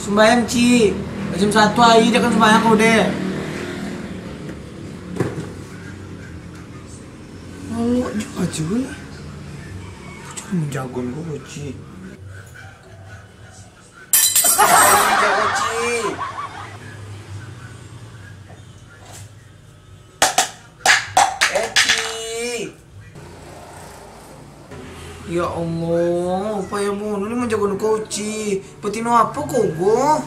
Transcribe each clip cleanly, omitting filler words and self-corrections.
sembahyang Ci. Jam 1 aja dia kan sembahyang kau deh. Lalu aja gue. Jangan menjagon gue Ci. Jago Ci. Ya Allah, apa ya bu? Ini menjaga kau Ci. Petino apa kau go?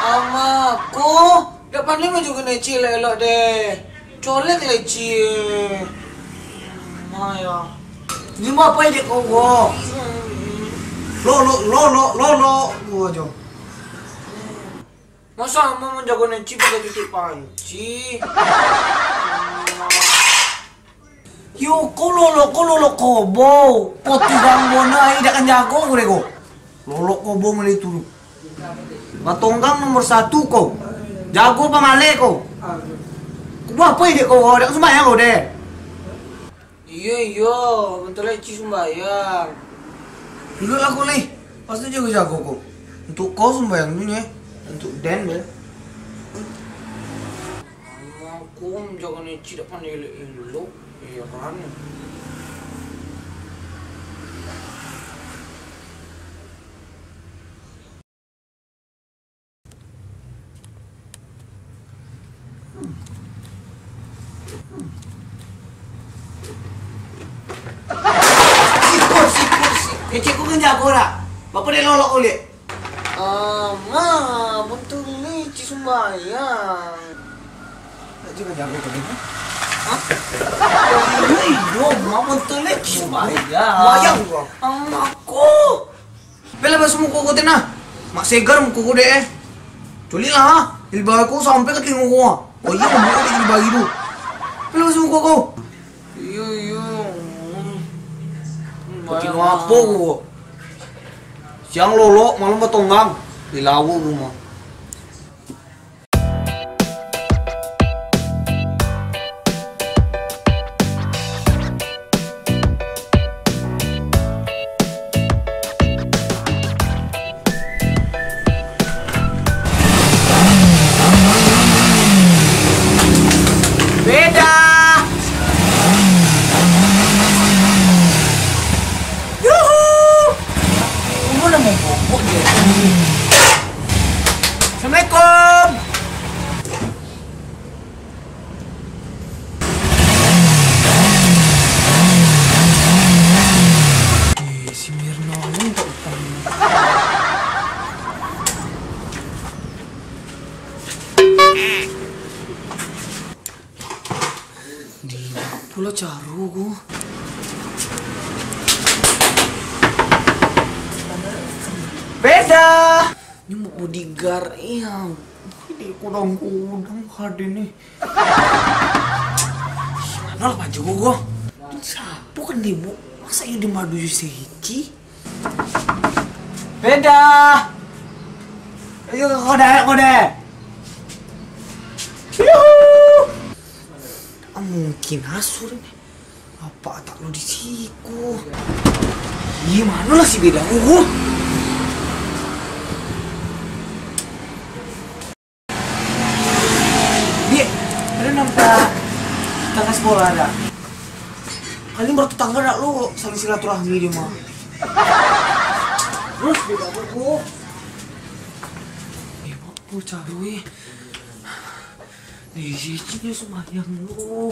Amaku, dapat ni menjaga Ci lelok deh. Colek Ci. Maya. Ini apa ini kau go? Lo. Gua aja. Masa mau menjaga Ci pakai titik panci? Yo, kau lolo kobo. Poti gambona ini kan jago gue go. Lolo kobo mulai turun. Matonggang nomor 1 kau. Jago pamale kau. Kau apa ini kau? Ada sembahyang kau deh. Iya, bentar lagi sembahyang. Dulu lah kau nih. Pasti jago kau. Untuk kau sembahyang dulu ya. Untuk Dan ya. Aku menjaga Ci depan elok. Iya kan. Kecik ku kan jago dah. Bapak dia lolok oleh. Betul ni Ci sembahyang. Tak juga jago tadi. Hah? Iya, betul ni Ci sembahyang. Sembahyang gua. Aku. Bela basuh muka kau tenah. Mak segar muka kau deh. Culi lah. Ilbah aku sampai ke telinga kau. Oh iya, muka dia jadi bagi tu. Bela basuh muka kau. Iya. Bikin apa kau? Siang lolo, malam batonggang. Dilawu rumah. Beda. Yuhu. Kamu udah mau bobok dia. Assalamualaikum. Si Mirna ini tak utang. Di pula caru ku. Beda. Ini mau bodyguard iya. Ini kudang hadir nih. Mana lah baju gua? Siapa kan dia bu? Masa ini madu Ci? Beda. Ayo kode. Yuhu. Mungkin asur ini. Apa tak lo di siku? Gimana lah si Beda gua? Nampak tetangga sekolah ada. Kalian bertetangga enggak lu saling silaturahmi dia mah. Terus Beda buku. Apa carui? Di sini sembahyang lu.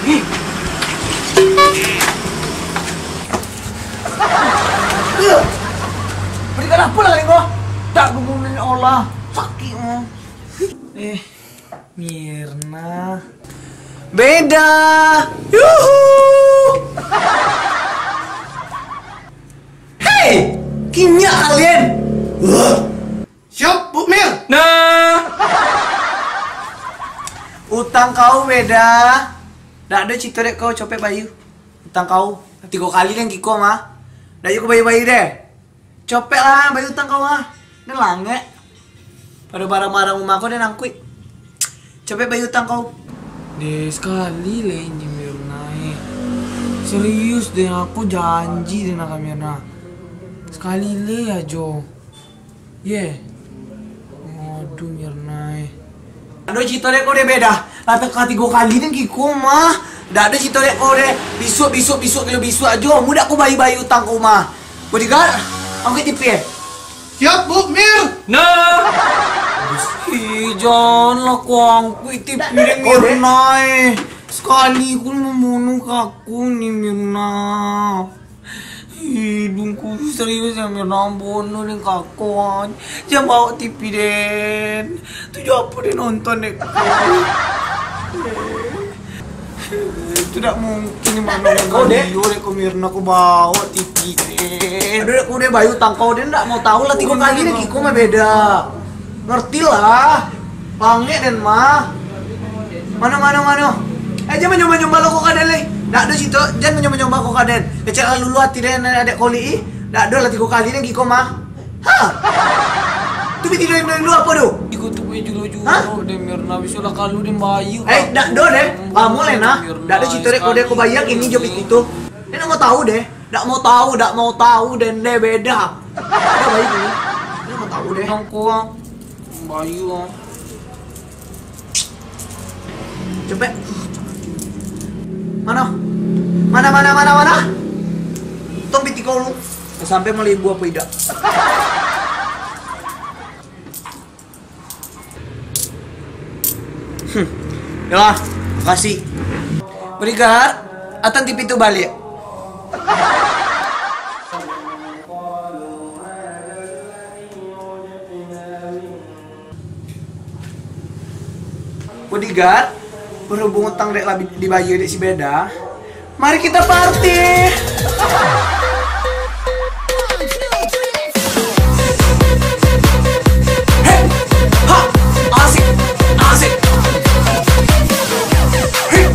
Nih. Berikan apa lagi kau? Tak gumunin Allah. Sakit mo. Mirna. Beda. Yuhu. Hei, kimia kalian. Siap, Bu Mir. Nah. Utang kau Beda. Dak ada cita dek kau copet bayu. Utang kau. 3 kali kan kiko mah. Dak yuk bayu-bayu deh. Copet lah bayu utang kau mah. Ini lange. Pada barang-barang rumah kau dan angkui. Capek bayi utang kau. Deh sekali le ini Mirna. Serius deh, aku janji deh nak Mirna. Sekali le aja. Aduh Mirna. Aduh cita deh kau deh beda. Lata kati gua kali nih kiko mah. Dah ada cita deh kau deh. Besok kalau besok aja. Mudah aku bayi utang kau mah. Bodyguard, aku tipe. Siap Bu Mir. Nah. Janganlah kau itip piring Mirna. Sekali aku membunuh aku nih Mirna. Hidungku serius ya Mirna, bunuh nih kakuan. Jangan bawa TV den. Tujuh apa dia nonton deh. Tidak mungkin mana kau deh. Kau Mirna aku bawa TV den. Udah aku deh bayu tangkau den. Tidak mau tahu lah 3 kali nih kiko mah beda. Ngerti lah. Panggil dan mah. Mana. Jangan nyoba lo kok kaden le. Ndak ada situ, jangan nyoba kok kaden. Kecil lulu hati den adek koli. Ndak ada lah 3 kali nih kiko mah. Hah? Tu tidur dulu apa do? Iku tu julo-julo de Mirna bisalah kalau dem bayu. Ndak do deh. Kamu lena. Ndak ada situ deh kode ko bayang ini jobit itu. Dia mau tahu deh. Ndak mau tahu dan deh beda. Ada bayi ini. Dia mau tahu deh. Nongkuang. Bayu. Cepet. Mana? Tong biti kau lu. Sampai mau ibu apa tidak? Ya, makasih. Bodyguard, atan TV itu balik. Bodyguard, berhubung utang dek di bayu dek si beda. Mari kita party. Hey, ha, asik. Hey.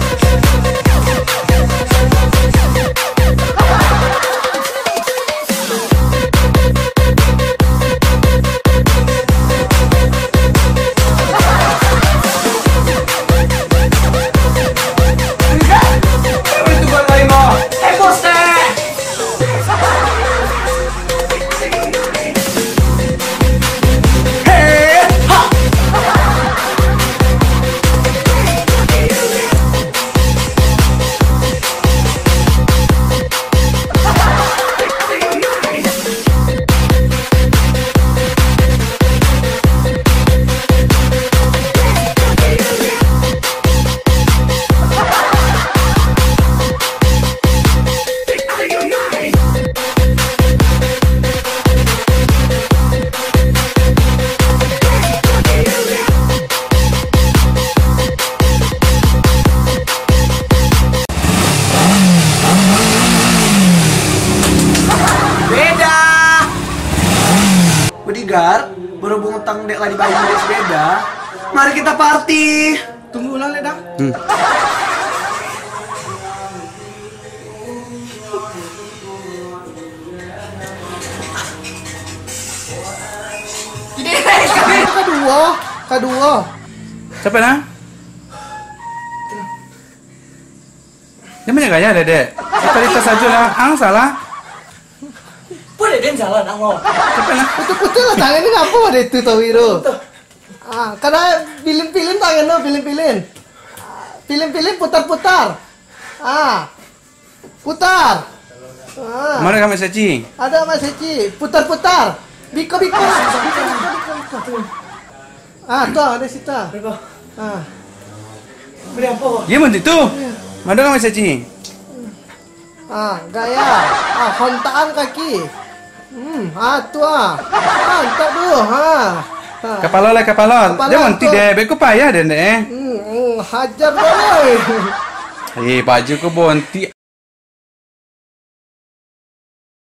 Bodyguard, berhubung utang dek lah di bayi dek sepeda. Mari kita party. Tunggu ulang ledang. Kedua. Siapa nah? Dia punya gaya dek. Tadi tas aja lah, salah. Boleh den jalan anglo. Siapa nah? Putul lah tangan ini ngapa ada itu tau Wiro? Karena pilin-pilin tangan lo, pilin-pilin. Pilin-pilin putar-putar. Putar. Mana kamu Seci? Ada Mas Seci, putar-putar. Biko. Tuh ada sita. Beri apa? Dia mau itu. Mana kamu Seci? Gaya. Hontaan kaki. Entar dulu. Kapalol. Dia mau deh, beku payah deh. Hajar deh. Baju ku bonti.